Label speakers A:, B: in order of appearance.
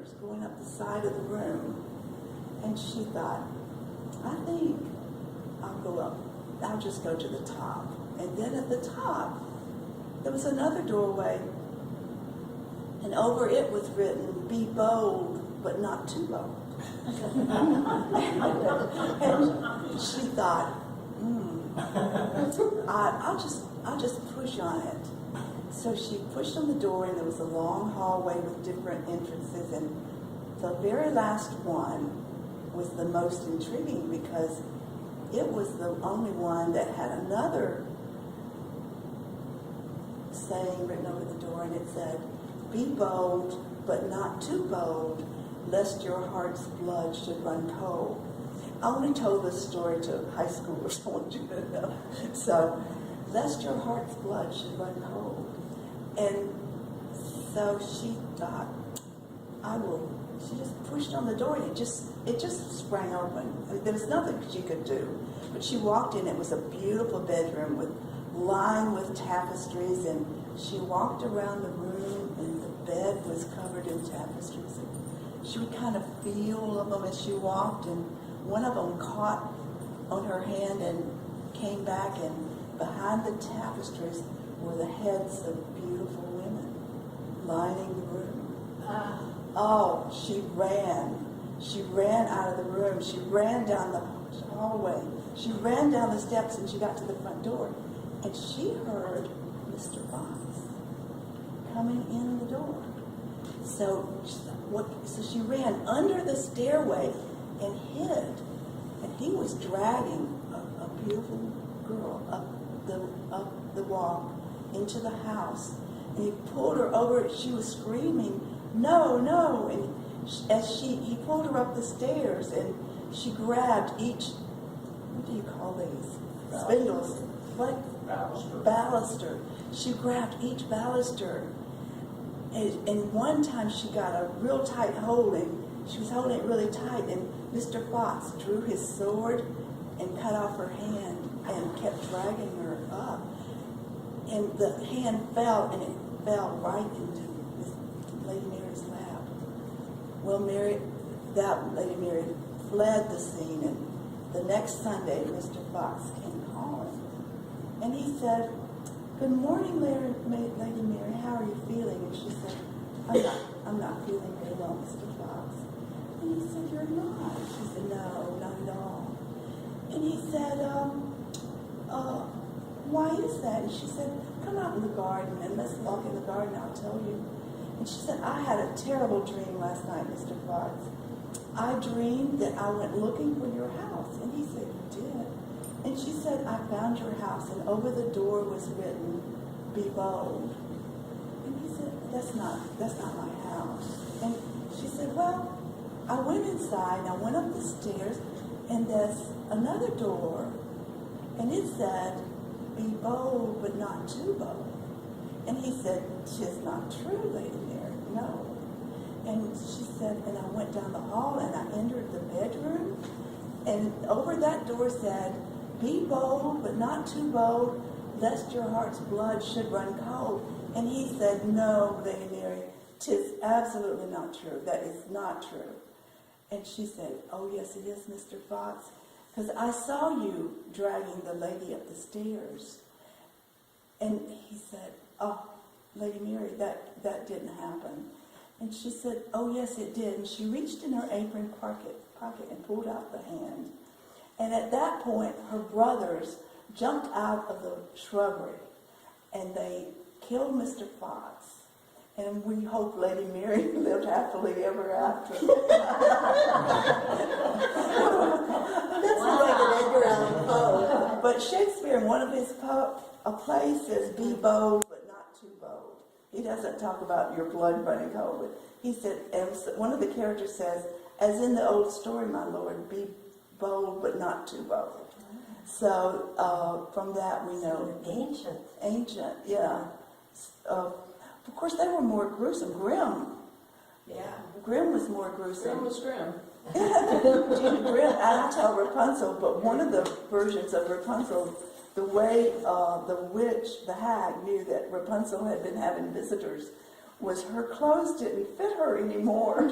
A: stairs going up the side of the room. And she thought, I think I'll go up. I'll just go to the top. And then at the top, there was another doorway. And over it was written, be bold, but not too bold. And she thought, I'll just push on it. So she pushed on the door, and there was a long hallway with different entrances, and the very last one was the most intriguing because it was the only one that had another saying written over the door, and it said, be bold, but not too bold, lest your heart's blood should run cold. I only told this story to high schoolers, I want you to know. So, lest your heart's blood should run cold. And so she thought, she just pushed on the door, and it just sprang open. I mean, there was nothing she could do. But she walked in, it was a beautiful bedroom lined with tapestries, and she walked around the room, and the bed was covered in tapestries. And she would kind of feel of them as she walked, and one of them caught on her hand and came back, and behind the tapestries were the heads of beautiful women lining the room. Oh, she ran. She ran out of the room. She ran down the hallway. She ran down the steps, and she got to the front door. And she heard Mr. Fox coming in the door. So she ran under the stairway and hid. And he was dragging a beautiful girl up the walk into the house. And he pulled her over. She was screaming, no, no. And he pulled her up the stairs, and she grabbed each, what do you call these? Spindles. What? Baluster. She grabbed each baluster. And one time she got a real tight hold, and she was holding it really tight, and Mr. Fox drew his sword and cut off her hand and kept dragging her up. And the hand fell, and it fell right into Lady Mary's lap. Well, that Lady Mary fled the scene, and the next Sunday, Mr. Fox came calling. And he said, good morning, Lady Mary, how are you feeling? And she said, I'm not feeling very well, Mr. Fox. And he said, you're not? She said, no, not at all. And he said, why is that? And she said, come out in the garden, and let's walk in the garden, I'll tell you. And she said, I had a terrible dream last night, Mr. Fox. I dreamed that I went looking for your house. And he said, you did? And she said, I found your house, and over the door was written, be bold. And he said, that's not my house. And she said, well, I went inside, and I went up the stairs, and there's another door, and it said, be bold, but not too bold. And he said, "'Tis not true, Lady Mary, no." And she said, and I went down the hall, and I entered the bedroom, and over that door said, be bold, but not too bold, lest your heart's blood should run cold. And he said, no, Lady Mary, 'tis absolutely not true. That is not true. And she said, oh, yes, it is, Mr. Fox, because I saw you dragging the lady up the stairs. And he said, oh, Lady Mary, that didn't happen. And she said, oh, yes, it did. And she reached in her apron pocket and pulled out the hand. And at that point, her brothers jumped out of the shrubbery, and they killed Mr. Fox. And we hope Lady Mary lived happily ever after.
B: That's like an Edgar Allan Poe.
A: But Shakespeare, in one of his plays, says, be bold, but not too bold. He doesn't talk about your blood running cold. But he said, and one of the characters says, as in the old story, my lord, be bold, but not too bold. So from that we know. Ancient, yeah. Of course, they were more gruesome. Grimm.
B: Yeah.
A: Grimm was more gruesome.
C: Grimm was grim.
A: Grimm, and I tell Rapunzel, but one of the versions of Rapunzel, the way the witch, the hag, knew that Rapunzel had been having visitors was her clothes didn't fit her anymore.